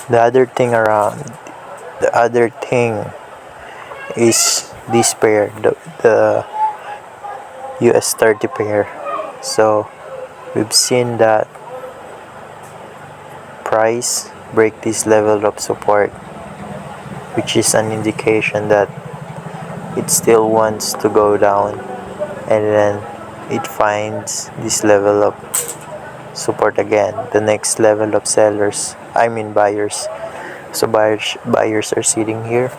The other thing is this pair, the Us30 pair. So we've seen that price break this level of support, which is an indication that it still wants to go down, and then it finds this level of support again, the next level of buyers. So buyers are sitting here.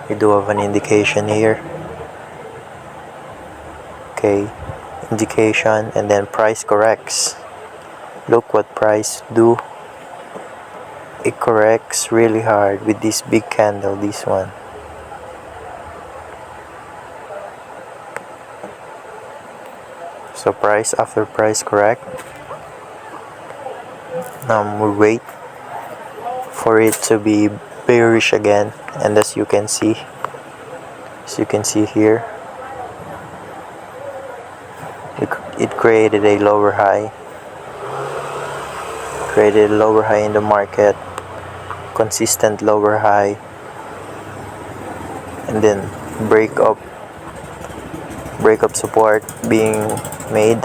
We do have an indication here. Okay, indication, and then price corrects. Look what price do. It corrects really hard with this big candle, this one. So after price correct, we wait for it to be bearish again, and as you can see here, it created a lower high in the market, consistent lower high, and then break up support being made,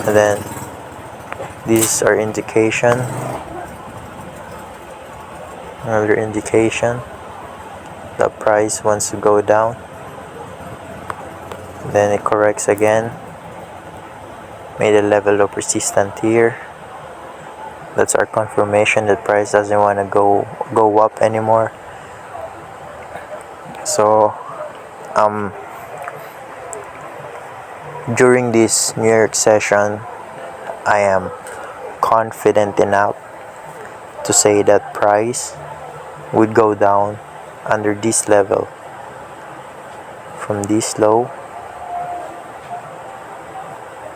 and then this is our indication, another indication the price wants to go down. Then it corrects again, made a level of resistance here. That's our confirmation that price doesn't want to go up anymore. So during this New York session, I am confident enough to say that price would go down under this level, from this low,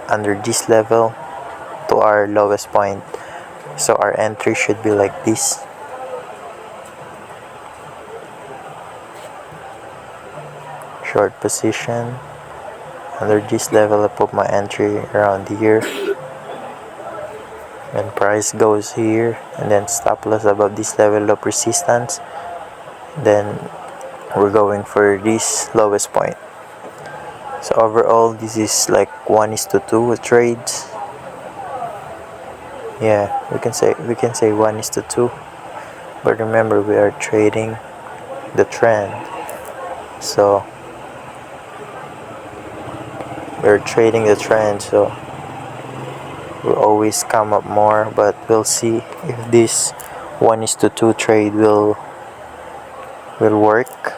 under this level to our lowest point. So our entry should be like this. Short position under this level. I put my entry around here, and price goes here, and then stop loss above this level of resistance. Then we're going for this lowest point. So overall, this is like 1:2 trades. Yeah, we can say 1:2. But remember, we are trading the trend. So we're trading the trend. So we'll always come up more. But we'll see if this 1:2 trade will work.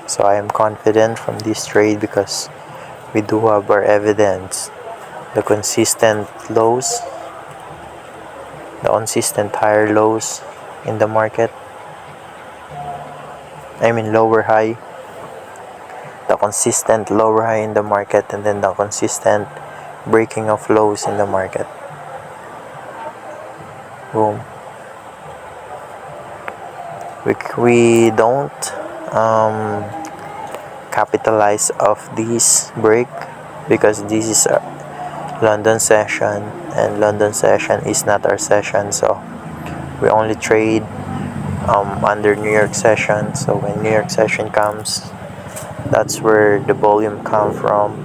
So I am confident from this trade because we do have our evidence. The consistent lows, the consistent higher lows in the market. Lower high. The consistent lower high in the market, and then the consistent breaking of lows in the market. Boom. We don't capitalize off this break because this is a London session, and London session is not our session. So we only trade under New York session. So when New York session comes, that's where the volume comes from.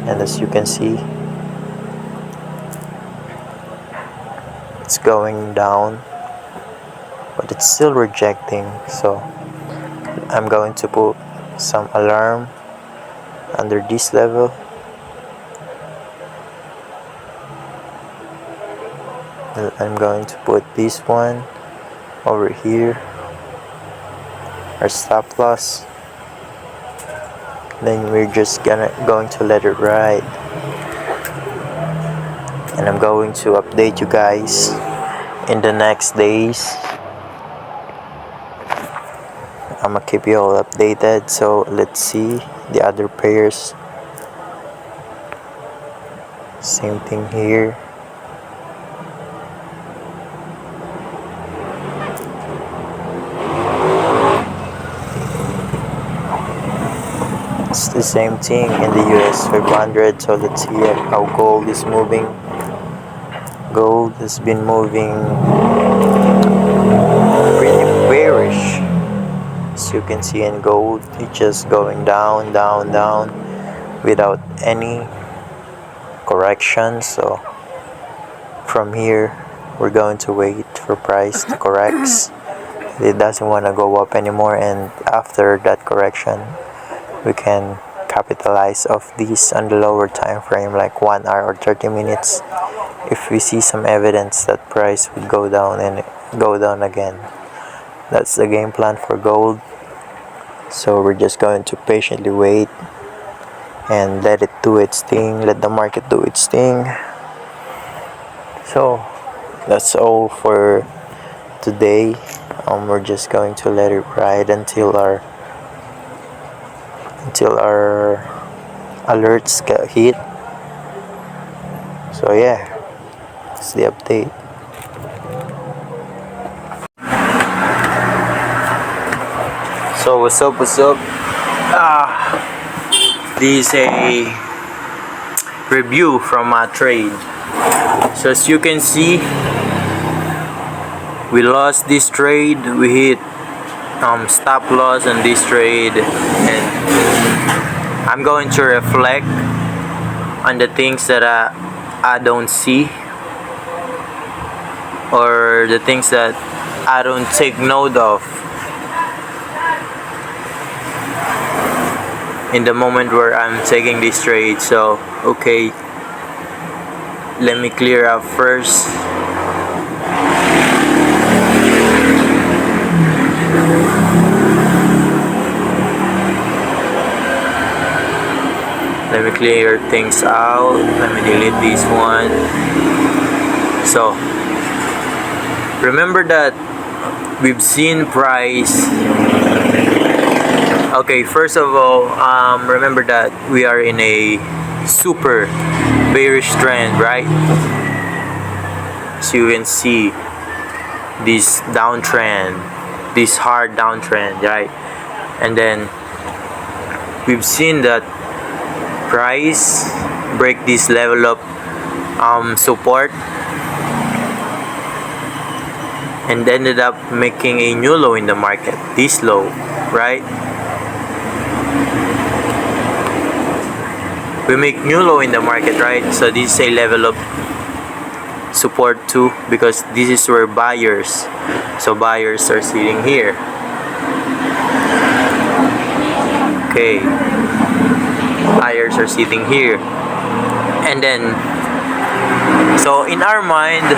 And as you can see, it's going down, but it's still rejecting. So I'm going to put some alarm under this level. I'm going to put this one over here, our stop loss. Then we're just going to let it ride, and I'm going to update you guys in the next days. I'm gonna keep you all updated. So let's see the other pairs. Same thing here. It's the same thing in the US 500. So let's see how gold is moving. gold has been moving pretty bearish. As you can see in gold, it's just going down, down, down without any correction. So from here, we're going to wait for price to correct. It doesn't want to go up anymore, and after that correction, we can capitalize off these on the lower time frame, like 1 hour or 30 minutes, if we see some evidence that price would go down and go down again. That's the game plan for gold. So we're just going to patiently wait and let it do its thing, let the market do its thing. So that's all for today. We're just going to let it ride until our alerts get hit. So yeah, that's the update. So what's up? This is a review from my trade. So as you can see, we lost this trade. We hit stop loss on this trade, and I'm going to reflect on the things that I don't see, or the things that I don't take note of in the moment where I'm taking this trade. So okay, let me clear up first. Let me clear things out. Let me delete this one. So remember that we've seen price. Okay, first of all, remember that we are in a super bearish trend, right? So you can see this downtrend, this hard downtrend, right? And then we've seen that price break this level of support and ended up making a new low in the market, this low, right? We make new low in the market, right? So this is a level of support too, because this is where buyers, so buyers are sitting here. Okay, buyers are sitting here, and then so in our mind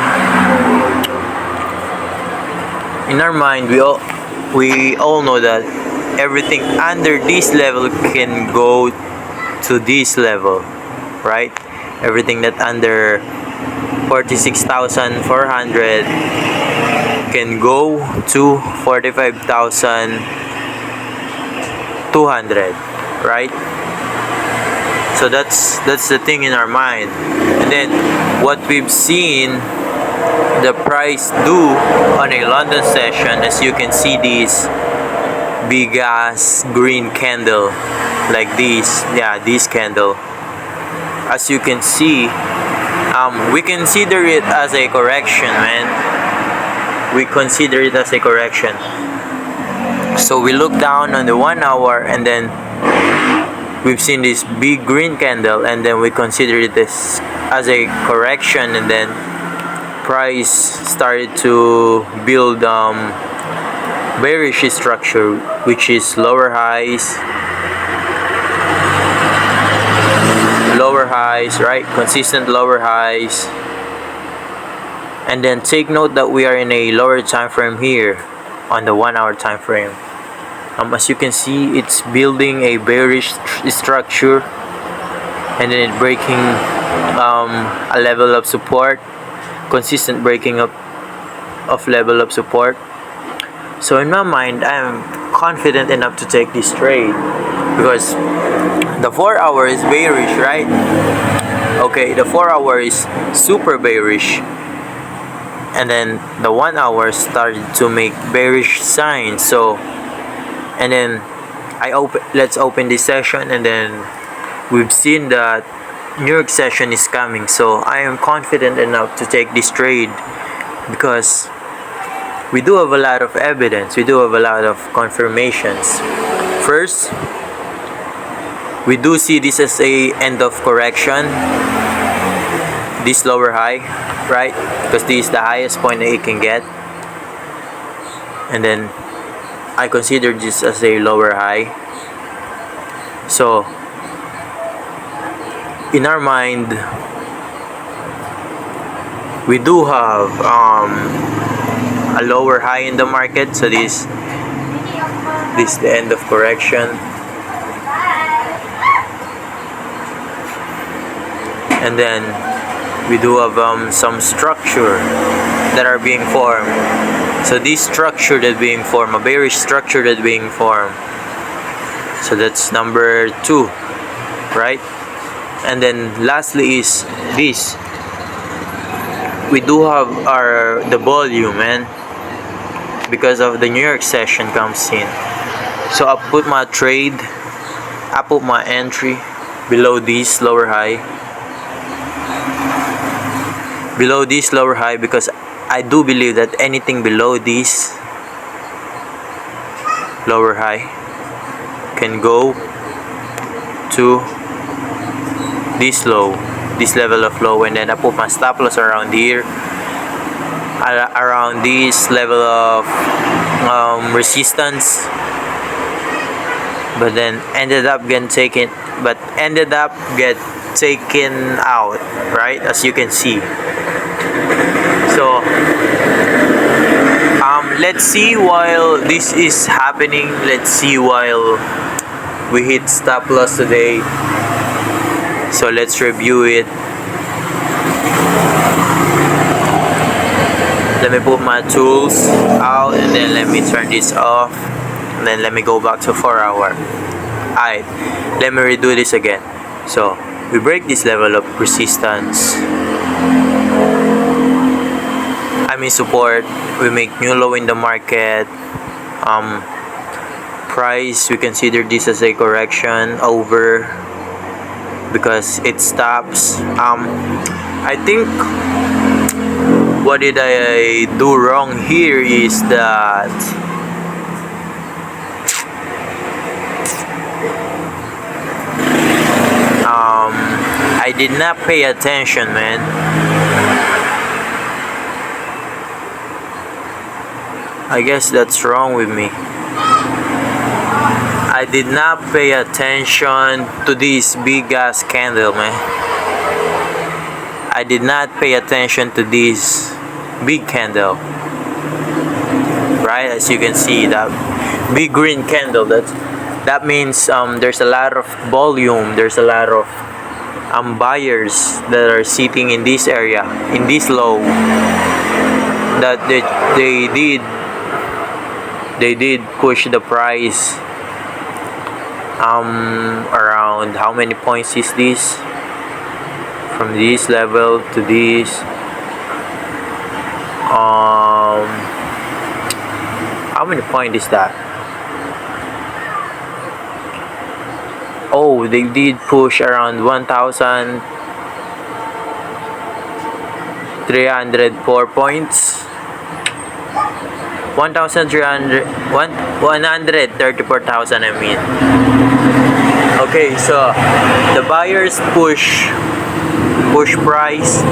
we all know that everything under this level can go to this level, right? Everything that under 46,400 can go to 45,200, right? So that's the thing in our mind. And then what we've seen the price do on a London session, as you can see, this big ass green candle like this, yeah, this candle, as you can see, we consider it as a correction, man. We consider it as a correction. So we look down on the 1 hour, and then we've seen this big green candle, and then we consider it as a correction, and then price started to build bearish structure, which is lower highs, right? Consistent lower highs. And then take note that we are in a lower time frame here on the 1 hour time frame. As you can see, it's building a bearish structure, and then it breaking a level of support, consistent breaking up of level of support. So in my mind, I am confident enough to take this trade because the 4 hour is bearish, right? Okay, the 4 hour is super bearish, and then the 1 hour started to make bearish signs. So, and then let's open this session, and then we've seen that New York session is coming, so I am confident enough to take this trade because we do have a lot of evidence, we do have a lot of confirmations. First, we do see this as a end of correction, this lower high, right? Because this is the highest point that it can get, and then I consider this as a lower high. So in our mind, we do have a lower high in the market. So this is the end of correction, and then we do have some structure that are being formed. So this structure that being formed, a bearish structure that being formed. So that's number 2, right? And then lastly is this. We do have the volume, man, because of the New York session comes in. So I put my trade, I put my entry below this lower high. Below this lower high, because I do believe that anything below this lower high can go to this low, this level of low, and then I put my stop loss around here, around this level of resistance, but then ended up getting taken out, right, as you can see. So let's see while this is happening, let's see while we hit stop loss today. So let's review it. Let me put my tools out, and then let me turn this off, and then let me go back to 4 hour. Alright, let me redo this again. So we break this level of resistance, support. We make new low in the market. Price, we consider this as a correction over, because it stops. I think what did I do wrong here is that I did not pay attention, man. I guess that's wrong with me. I did not pay attention to this big ass candle, man. I did not pay attention to this big candle, right? As you can see, that big green candle, that means there's a lot of volume, there's a lot of buyers that are sitting in this area, in this low, that they did push the price around, how many points is this, from this level to this, how many points is that? Oh, they did push around 1,304 points. 134,000, I mean. Okay, so the buyers push price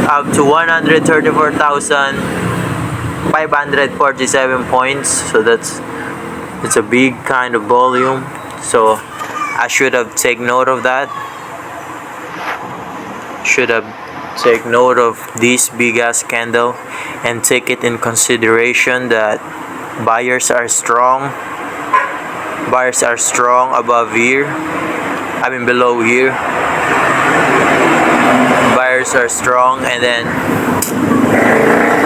up to 134,547 points. So it's a big kind of volume. So I should have taken note of that. Should have taken note of this big ass candle and take it in consideration that buyers are strong. Buyers are strong above here. I mean below here. Buyers are strong, and then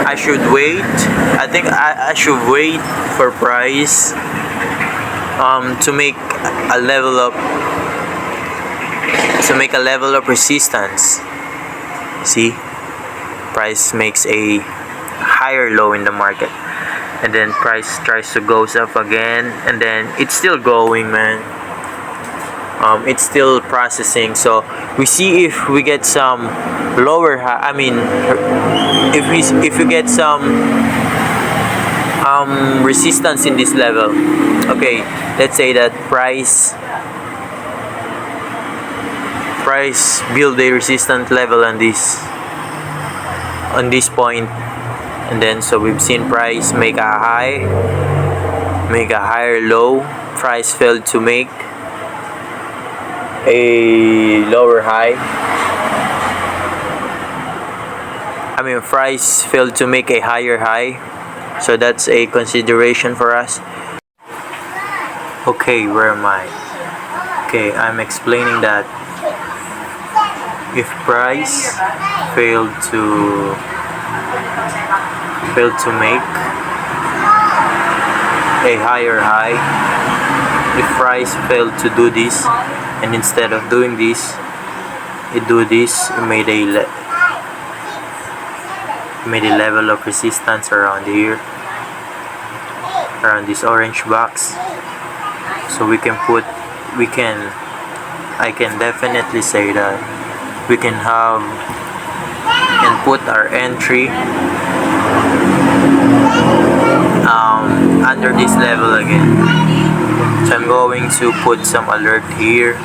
I should wait. I think I should wait for price to make a level of resistance. See, price makes a higher low in the market, and then price tries to goes up again, and then it's still going, man. It's still processing. So we see if we get some lower high. I mean, if we get some resistance in this level. Okay, let's say that price build a resistance level on this point, and then so we've seen price make a high, make a higher low. Price failed to make a lower high. I mean, price failed to make a higher high, so that's a consideration for us. Okay, where am I? Okay, I'm explaining that if price failed to make a higher high, if price failed to do this, and instead of doing this, it do this, it made a level of resistance around here, around this orange box. So I can definitely say that we can have and put our entry under this level again. So I'm going to put some alert here,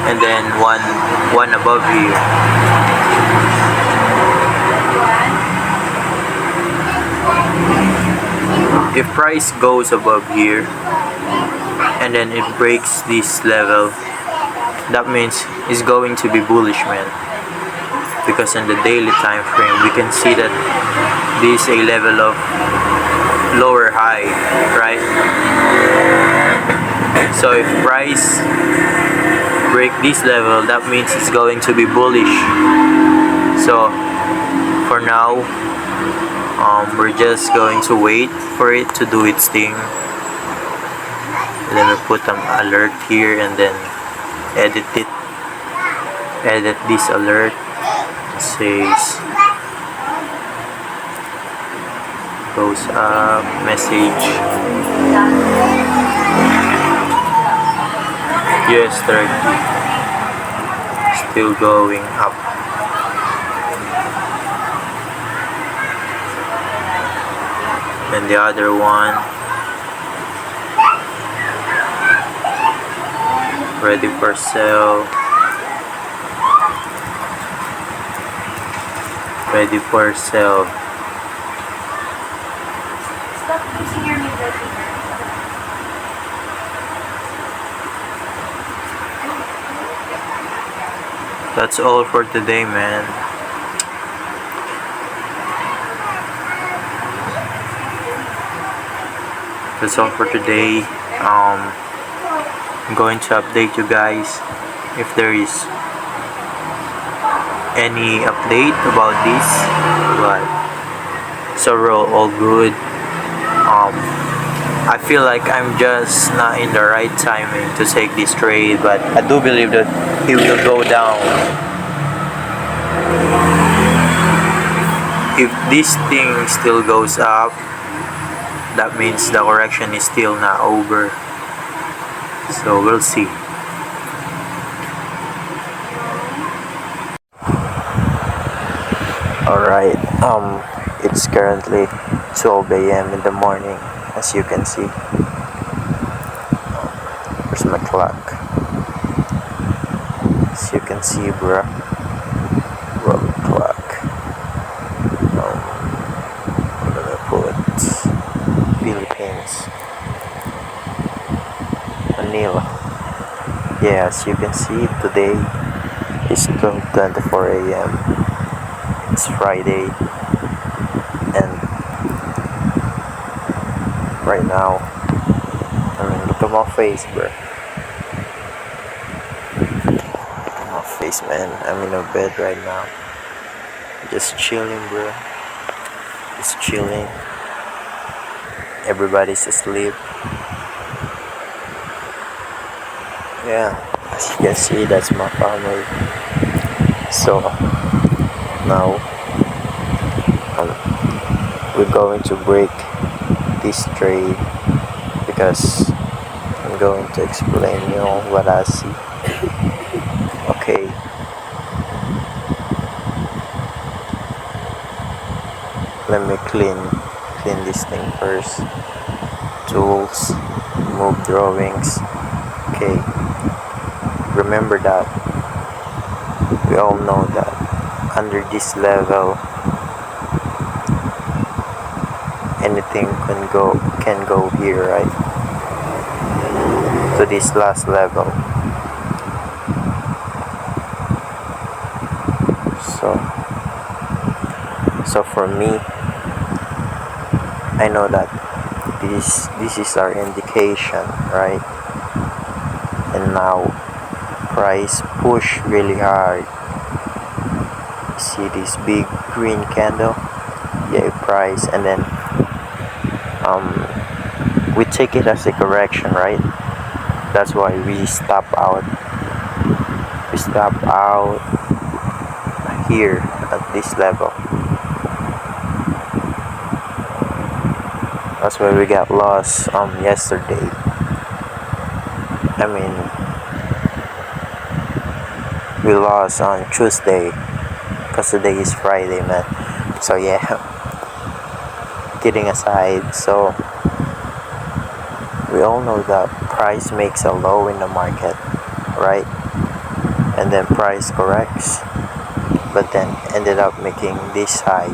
and then one above here. If price goes above here and then it breaks this level, that means it's going to be bullish, man, because in the daily time frame we can see that this is a level of lower high, right? So if price break this level, that means it's going to be bullish. So for now, we're just going to wait for it to do its thing. Let me put an alert here and then edit this alert. It says goes up, message Us30 still going up. And the other one ready for sale, ready for sale. Stop using your middle finger. That's all for today, man. That's all for today. I'm going to update you guys if there is any update about this, but so we're all good. I feel like I'm just not in the right timing to take this trade, but I do believe that it will go down. If this thing still goes up, that means the correction is still not over. So we'll see. Alright, it's currently 12 a.m. in the morning, as you can see. Where's my clock? As you can see, bruh. Wrong clock. I'm gonna put Philippines. Manila. Yeah, as you can see, today is 12:24 a.m. It's Friday, and right now, I mean, look at my face, bro. My face, man. I'm in a bed right now, just chilling, bro. Just chilling. Everybody's asleep. Yeah, as you can see, that's my family. So now we're going to break this trade because I'm going to explain you what I see. Okay, let me clean this thing first. Tools, move drawings. Okay, remember that we all know that under this level anything can go here, right, to this last level. So for me, I know that this is our indication, right? And now price push really hard. See this big green candle? Yeah, price, and then we take it as a correction, right? That's why we stop out. We stop out here at this level. That's why we got lost yesterday. I mean, we lost on Tuesday because today is Friday, man. So yeah, kidding aside, so we all know that price makes a low in the market, right? And then price corrects, but then ended up making this high.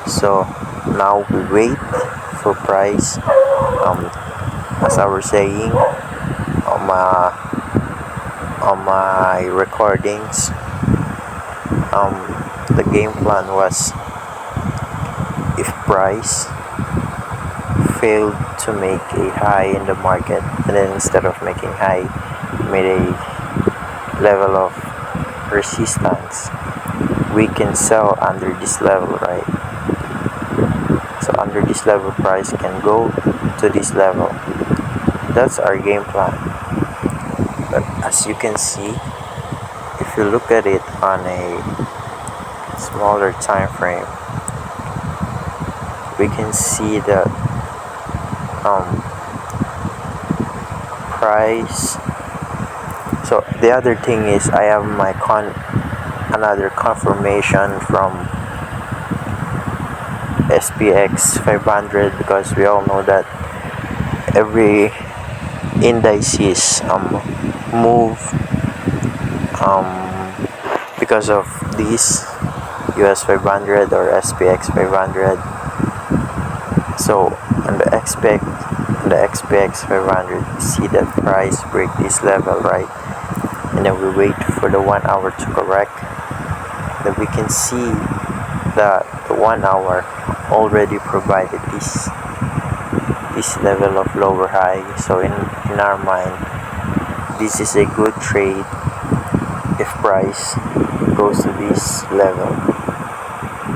So now we wait for price. As I was saying on my recordings, the game plan was, if price failed to make a high in the market, and then instead of making high made a level of resistance, we can sell under this level, right? So under this level price can go to this level. That's our game plan. But as you can see, if you look at it on a smaller time frame, we can see that price. So the other thing is, I have my another confirmation from SPX 500, because we all know that every indices move because of this US 500 or SPX 500. So on the XPX 500, we see that price break this level, right? And then we wait for the 1 hour to correct. Then we can see that the 1 hour already provided this level of lower high. So in our mind, this is a good trade if price goes to this level,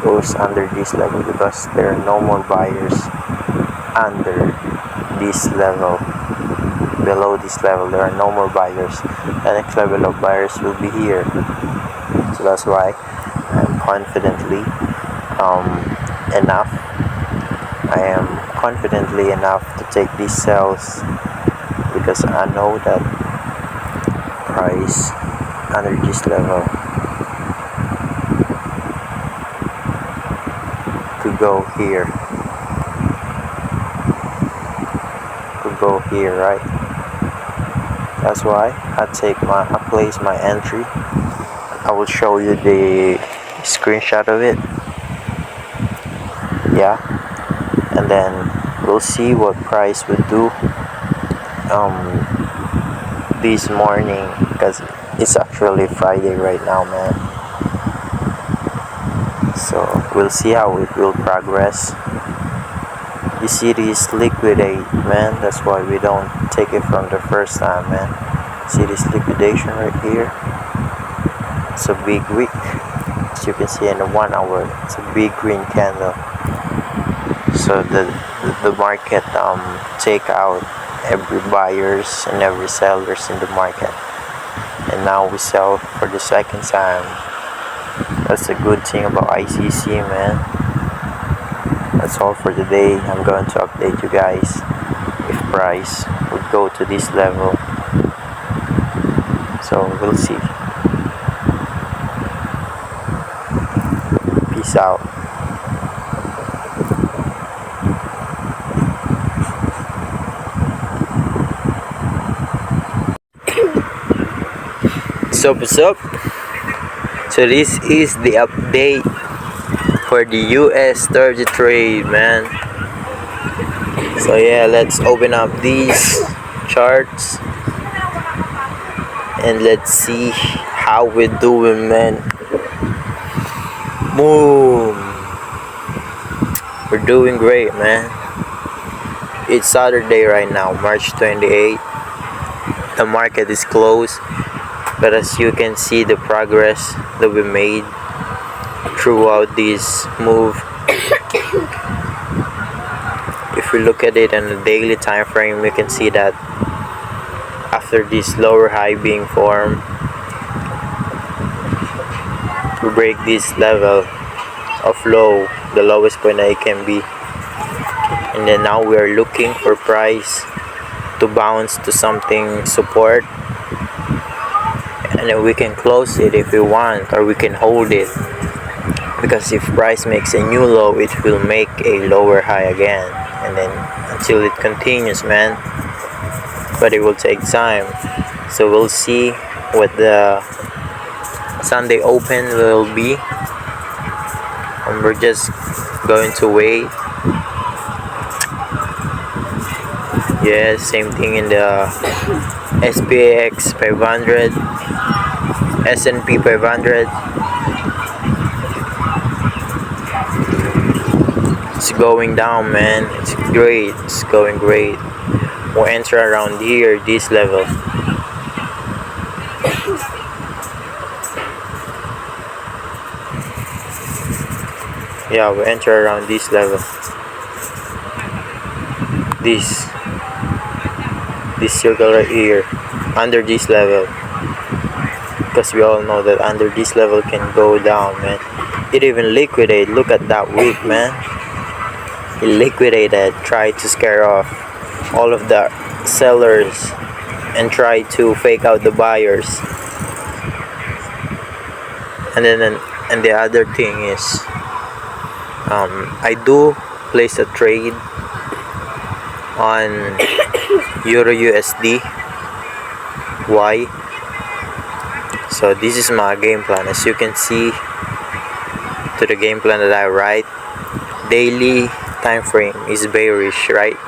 goes under this level, because there are no more buyers under this level. Below this level there are no more buyers. The next level of buyers will be here. So that's why I'm confidently enough to take these sells, because I know that price under this level could go here, right? That's why I place my entry. I will show you the screenshot of it. Yeah, and then we'll see what price would do this morning, because it's actually Friday right now, man. So we'll see how it will progress. You see this liquidate, man. That's why we don't take it from the first time, man. See this liquidation right here? It's a big wick. As you can see in the 1 hour, it's a big green candle. So the market take out every buyers and every sellers in the market, and now we sell for the second time. That's the good thing about ICC, man. That's all for today. I'm going to update you guys if price would go to this level. So we'll see. Peace out. What's up? So this is the update for the US30 trade, man. So yeah, let's open up these charts and let's see how we're doing, man. Boom. We're doing great, man. It's Saturday right now, March 28th. The market is closed, but as you can see the progress that we made throughout this move. If we look at it on a daily time frame, we can see that after this lower high being formed, we break this level of low, the lowest point that it can be, and then now we are looking for price to bounce to something support, and then we can close it if we want, or we can hold it, because if price makes a new low, it will make a lower high again, and then until it continues, man. But it will take time, so we'll see what the Sunday open will be, and we're just going to wait. Yeah, same thing in the SPX 500, S&P 500. It's going down, man. It's great. It's going great. We'll enter around here, this level. Yeah, we'll enter around this level. This circle right here, under this level, because we all know that under this level can go down, man. It even liquidated. Look at that wick, man. It liquidated, tried to scare off all of the sellers and tried to fake out the buyers. And then and the other thing is, I do place a trade on EURUSD. Why? So this is my game plan. As you can see, to the game plan that I write, daily time frame is bearish, right?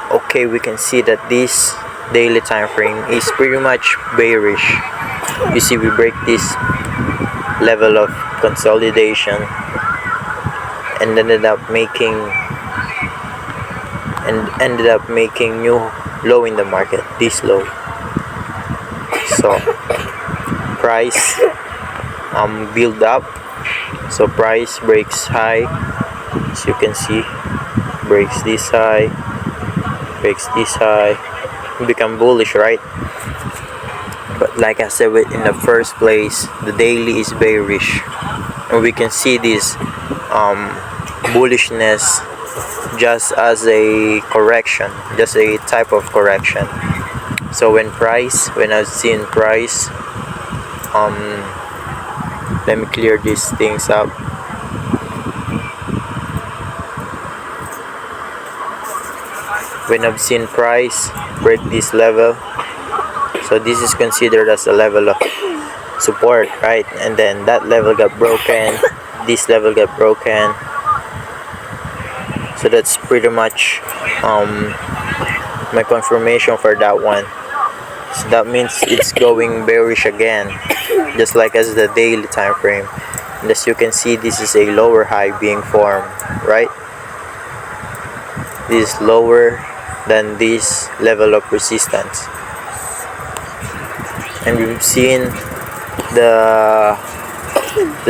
Okay, we can see that this daily time frame is pretty much bearish. You see, we break this level of consolidation and ended up making new low in the market, this low. So price build up, so price breaks high, as you can see, breaks this high, breaks this high, become bullish, right? But like I said in the first place, the daily is bearish, and we can see this bullishness just as a correction, just a type of correction. So when I've seen price, let me clear these things up. When I've seen price break this level, so this is considered as a level of support, right? And then that level got broken, this level got broken. So that's pretty much my confirmation for that one. So that means it's going bearish again, just like as the daily time frame. And as you can see, this is a lower high being formed, right? This is lower than this level of resistance, and we've seen the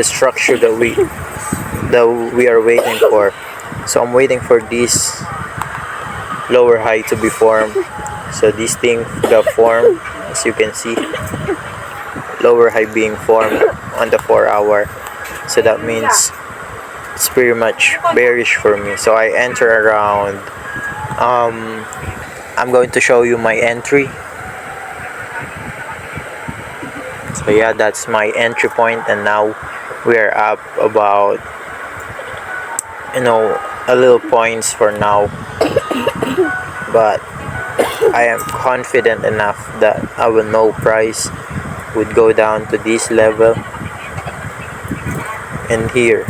structure that we are waiting for. So I'm waiting for this lower high to be formed. So this thing got formed, as you can see, lower high being formed on the 4-hour. So that means it's pretty much bearish for me. So I enter around, I'm going to show you my entry So yeah, that's my entry point, and now we are up about, a little points for now, but I am confident enough that our no price would go down to this level and here.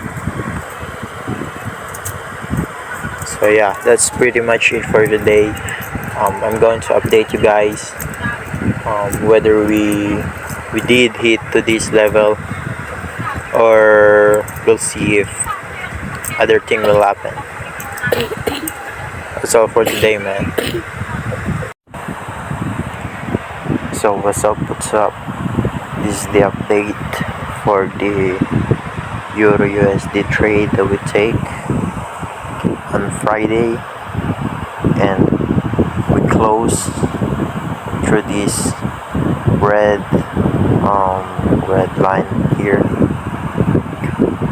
So yeah, that's pretty much it for today. I'm going to update you guys whether we did hit to this level, or we'll see if other thing will happen. That's all for today, man. So what's up, this is the update for the EURUSD trade that we take on Friday, and we close through this red red line here.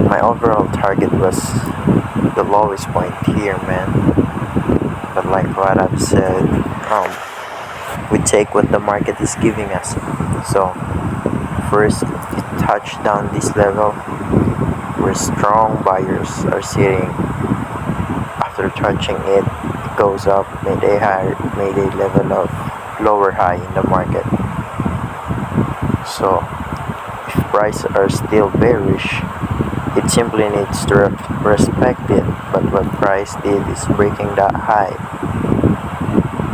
My overall target was the lowest point here, man, but like what I've said, we take what the market is giving us. So first we touch down this level where strong buyers are sitting. After touching it, it goes up, made a level of lower high in the market. So if prices are still bearish, it simply needs to respect it. But what price did is breaking that high,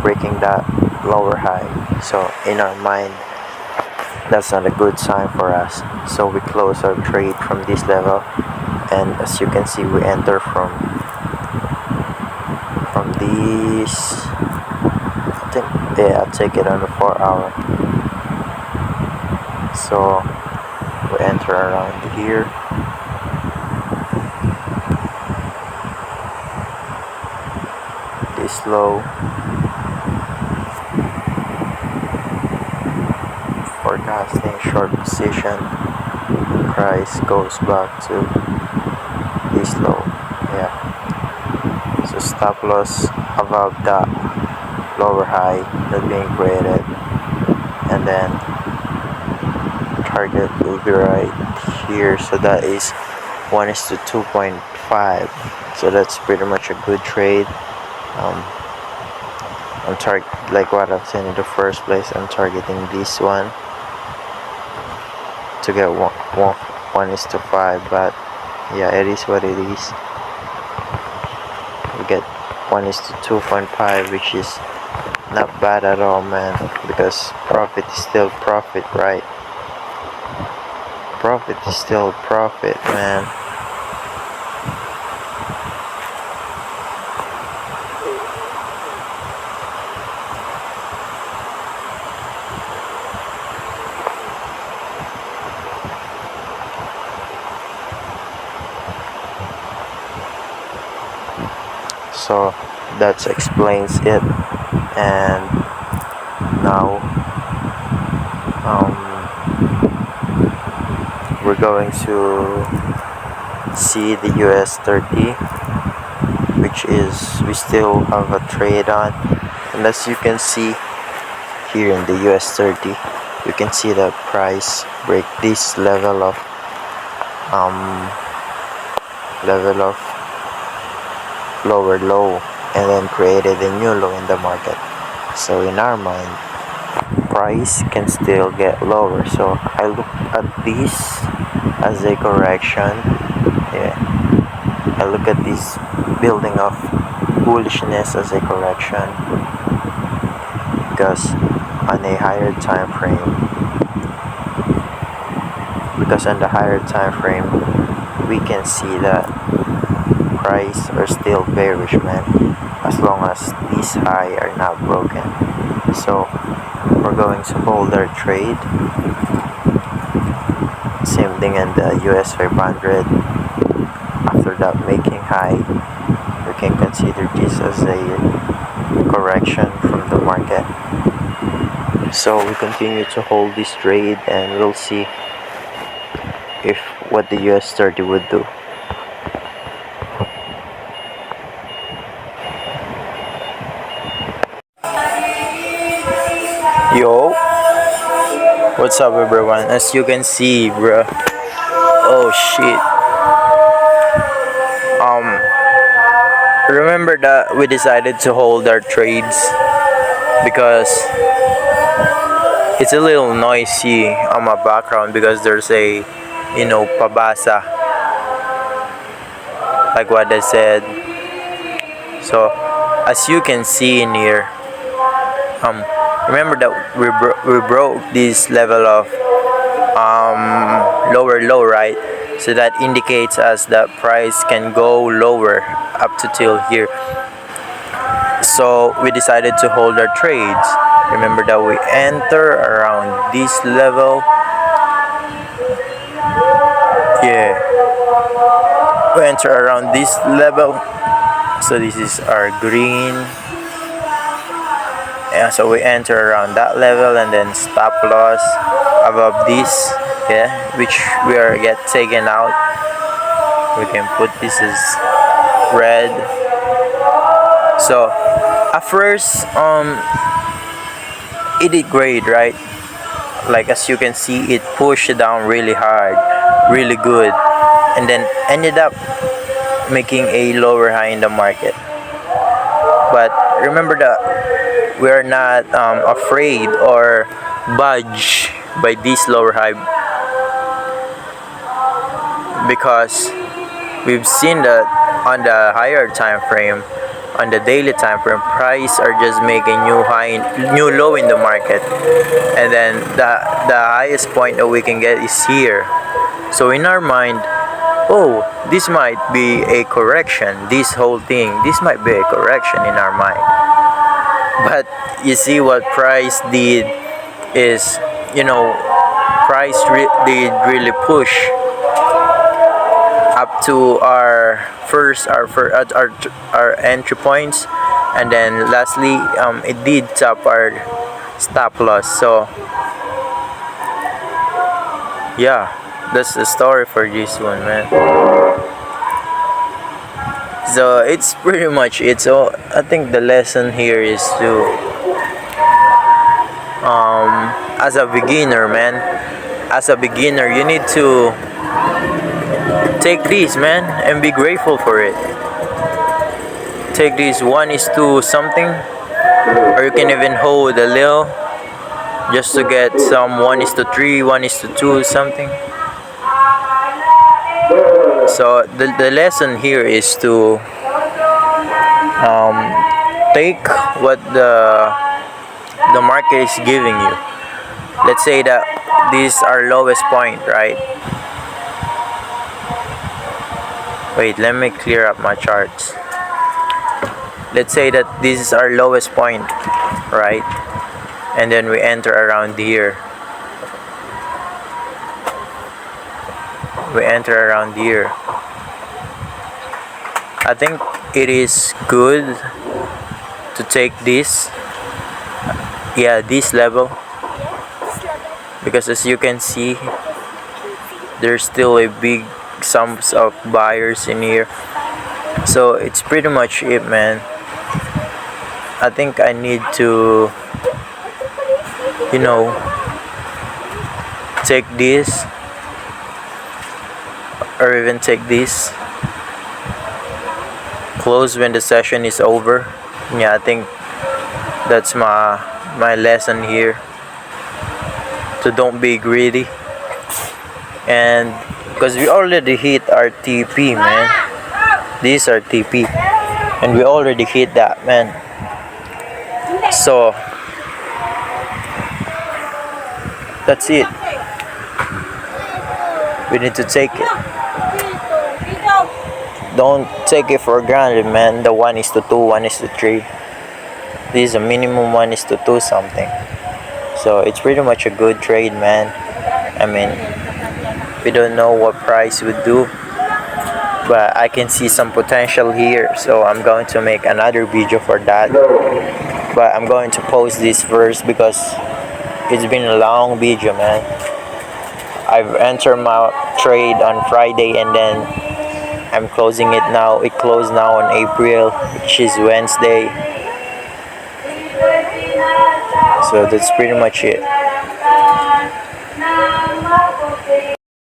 breaking that lower high. So in our mind, that's not a good sign for us. So we close our trade from this level, and as you can see, we enter from this. I think, yeah, I'll take it on the 4 hour. So we enter around here. This low, forecasting short position, price goes back to this low. Yeah, so stop loss above that lower high that being created, and then target will be right here. So that is 1:2.5. So that's pretty much a good trade. I'm like what I've said in the first place, I'm targeting this one to get 1:5, but yeah, it is what it is. We get 1:2.5, which is not bad at all, man, because profit is still profit, right? Profit is still profit, man. So that explains it, and now we're going to see the US30, which is we still have a trade on, and as you can see here in the US30, you can see the price break this level of lower low, and then created a new low in the market. So in our mind, price can still get lower. So I look at this as a correction. Yeah, I look at this building of bullishness as a correction, because on a higher time frame, because on the higher time frame, we can see that price are still bearish, man, as long as these high are not broken. So we're going to hold our trade. Same thing in the US 500. After that making high, we can consider this as a correction from the market. So we continue to hold this trade, and we'll see if what the US30 would do. Yo, What's up, everyone? As you can see, bro. Oh shit. Remember that we decided to hold our trades because it's a little noisy on my background because there's a, pabasa, like what I said. So, as you can see in here, remember that we broke this level of lower low, right? So that indicates us that price can go lower up to till here. So we decided to hold our trades. Remember that we enter around this level. Yeah, we enter around this level. So this is our green. Yeah, so we enter around that level and then stop loss above this, yeah, which we are get taken out. We can put this as red. So at first it did great, right? Like as you can see, it pushed down really hard, really good, and then ended up making a lower high in the market. But remember that we are not afraid or budge by this lower high, because we've seen that on the higher time frame, on the daily time frame, price are just making new high, new low in the market, and then the highest point that we can get is here. So in our mind, oh, this might be a correction. This whole thing, this might be a correction in our mind. But you see what price did is, price did really push up to our entry points, and then lastly it did top our stop loss. So yeah, that's the story for this one, man. So it's pretty much it. So I think the lesson here is to as a beginner, man, as a beginner, you need to take this, man, and be grateful for it. Take this 1:2 something, or you can even hold a little just to get some 1:3, 1:2 something. So the lesson here is to take what the market is giving you. Let's say that these are lowest point, right? Wait, let me clear up my charts. Let's say that this is our lowest point, right? And then we enter around here. We enter around here. I think it is good to take this, yeah, this level, because as you can see, there's still a big sums of buyers in here. So it's pretty much it, man. I think I need to, take this, or even take this, close when the session is over. Yeah, I think that's my lesson here, to don't be greedy. And because we already hit our TP, man, these are TP, and we already hit that, man. So that's it. We need to take it. Don't take it for granted, man. The 1:2, 1:3. This is a minimum 1:2 something. So it's pretty much a good trade, man. I mean, we don't know what price would do, but I can see some potential here. So I'm going to make another video for that. But I'm going to post this first because it's been a long video, man. I've entered my trade on Friday and then I'm closing it now. It closed now on April, which is Wednesday. So that's pretty much it.